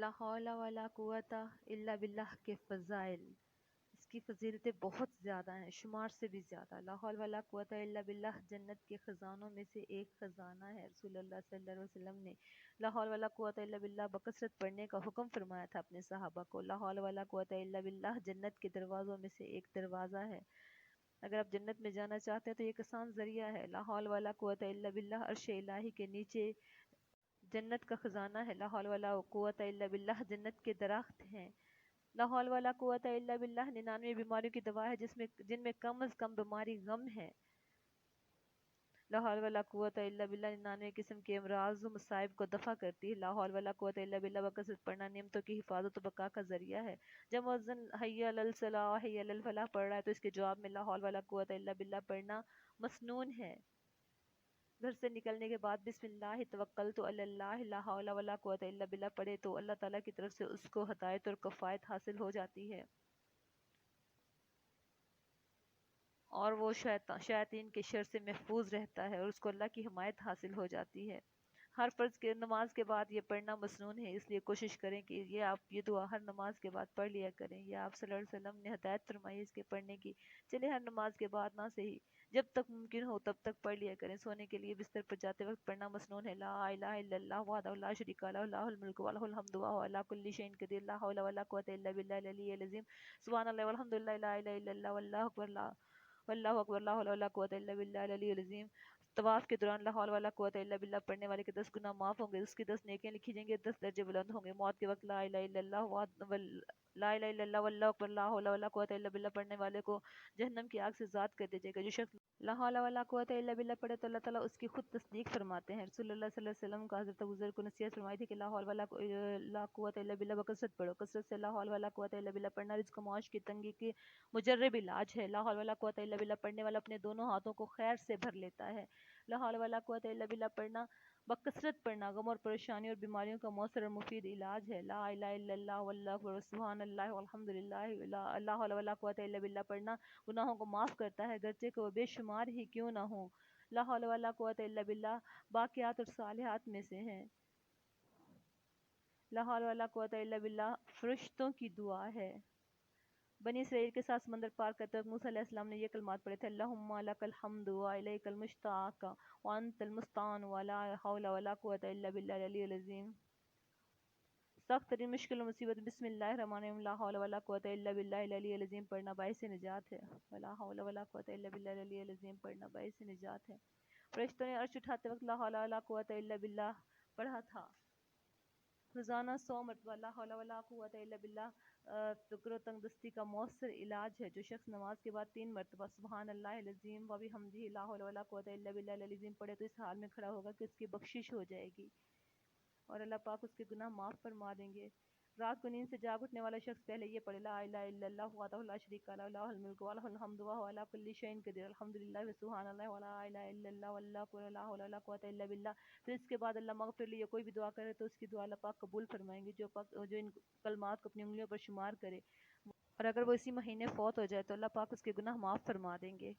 لا حول ولا قوت الا باللہ کے فضائل، اس کی فضیلتیں بہت زیادہ ہیں، شمار سے بھی زیادہ۔ لا حول ولا قوت الا باللہ جنت کے خزانوں میں سے ایک خزانہ ہے۔ رسول اللہ صلی اللہ علیہ وسلم نے لا حول ولا قوت الا باللہ بکثرت پڑھنے کا حکم فرمایا تھا اپنے صحابہ کو۔ لا حول ولا قوت الا باللہ جنت کے دروازوں میں سے ایک دروازہ ہے۔ اگر آپ جنت میں جانا چاہتے ہیں تو یہ ایک آسان ذریعہ ہے۔ لا حول ولا قوت الا باللہ عرش الہی کے نیچے جنت کا خزانہ ہے۔ لا حول ولا قوت الا باللہ جنت کے درخت ہیں۔ لا حول ولا قوت الا باللہ 99 بیماریوں کی دوا ہے جن میں کم از کم بیماری غم ہے۔ لا حول ولا قوت الا باللہ 99 قسم کے امراض و مصائب کو دفع کرتی ہے۔ لا حول ولا قوت الا باللہ بکثرت پڑھنا نعمتوں کی حفاظت و بقا کا ذریعہ ہے۔ جب مؤذن حی علی الصلاح حی علی الفلاح پڑھ رہا ہے تو اس کے جواب میں لا حول ولا قوت الا باللہ پڑھنا مسنون ہے۔ گھر سے نکلنے کے بعد بسم اللہ توکلت علی اللہ لا حول ولا قوت الا باللہ پڑھے تو اللہ تعالیٰ کی طرف سے اس کو ہدایت اور کفایت حاصل ہو جاتی ہے، اور وہ شیاطین کے شر سے محفوظ رہتا ہے، اور اس کو اللہ کی حمایت حاصل ہو جاتی ہے۔ ہر فرض کے نماز کے بعد یہ پڑھنا مسنون ہے، اس لیے کوشش کریں کہ یہ دعا ہر نماز کے بعد پڑھ لیا کریں۔ یہ آپ صلی اللہ علیہ وسلم نے ہدایت فرمائی اس کے پڑھنے کی۔ چلے ہر نماز کے بعد نہ صحیح، جب تک ممکن ہو تب تک پڑھ لیا کریں۔ سونے کے لیے بستر پر جاتے وقت پڑھنا مسنون ہے۔ لا الہ الا اللہ وحدہ لا شریک لہ لہ الملک ولہ الحمد وہو علی کل شیء قدیر۔ لا حول ولا قوت الا باللہ العلی العظیم۔ سبحان اللہ والحمد للہ لا الہ الا اللہ واللہ اکبر واللہ اکبر۔ لا حول ولا قوت الا باللہ العلی العظیم۔ طواف کے دوران لا حول ولا قوت الا باللہ پڑھنے والے کے 10 گناہ معاف ہوں گے، اس کی 10 نیکیاں لکھی جائیں گے، 10 درجے بلند ہوں گے۔ موت کے وقت لا الہ الا اللہ لا الہ الا اللہ واللہ اکبر لا حول ولا قوت الا باللہ پڑھنے والے کو جہنم کی آگ سے ذات کر دیا جائے گا۔ جو شخص لا حول ولا قوت الا باللہ پڑھے تو اللہ تعالیٰ اس کی خود تصدیق فرماتے ہیں۔ رسول اللہ صلی اللہ علیہ وسلم کا حضرت ابو ذر کو نصیحت فرمائی تھی کہ لا حول ولا قوت الا باللہ بکثرت پڑھو۔ کثرت سے لا حول ولا قوت الا باللہ پڑھنا رزق و معاش کی تنگی کے مجرب علاج ہے۔ لا حول ولا قوت الا باللہ پڑھنے والا اپنے دونوں ہاتھوں کو خیر سے بھر لیتا ہے۔ لا حول ولا قوت الا باللہ پڑھنا بکثرت پڑھنا غم اور پریشانی اور بیماریوں کا مؤثر اور مفید علاج ہے۔ لا الہ الا اللہ واللہ اکبر سبحان اللہ والحمد للہ لا حول ولا قوت الا باللہ پڑھنا گناہوں کو معاف کرتا ہے، گرچہ کہ وہ بے شمار ہی کیوں نہ ہوں۔ لا حول ولا قوت الا باللہ باقیات اور صالحات میں سے ہیں۔ لا حول ولا قوت الا باللہ فرشتوں کی دعا ہے۔ بنی اسرائیل کے ساتھ سمندر پار کرتے وقت موسیٰ علیہ السلام نے یہ کلمات پڑھے تھے: اللہم لک الحمد والیک المشتاق وانت المستعان ولا حول ولا قوت الا باللہ العلی العظیم۔ سخت ترین مشکل و مصیبت بسم اللہ الرحمن الرحیم لا حول ولا قوت الا باللہ العلی العظیم پڑھنا باعث نجات ہے۔ ولا حول ولا قوت الا باللہ العلی العظیم پڑھنا باعث نجات ہے۔ فرشتوں نے عرش اٹھاتے وقت لا حول ولا قوت الا باللہ پڑھا تھا۔ روزانہ 100 مرتبہ لا حول ولا قوت الا باللہ فکر و تنگ دستی کا مؤثر علاج ہے۔ جو شخص نماز کے بعد 3 مرتبہ سبحان اللہ العظیم و بحمدہ لا حول ولا قوت الا باللہ العلی العظیم پڑھے تو اس حال میں کھڑا ہوگا کہ اس کی بخشش ہو جائے گی اور اللہ پاک اس کے گناہ معاف فرما دیں گے۔ رات کو نیند سے جاگ اٹھنے والا شخص پہلے یہ پڑھے: لا الہ الا اللہ وحدہ لا شریک لہ لہ الملک ولہ الحمد وہو علی کل شیء قدیر۔ الحمد للہ سبحان اللہ ولا الہ الا اللہ واللہ اکبر لا حول ولا قوت الا باللہ۔ پھر اس کے بعد اللہ مغفر لی یا کوئی بھی دعا کرے تو اس کی دعا اللہ پاک قبول فرمائیں گے۔ جو ان کلمات کو اپنی انگلیوں پر شمار کرے، اور اگر وہ اسی مہینے فوت ہو جائے تو اللہ پاک اس کے گناہ معاف فرما دیں گے۔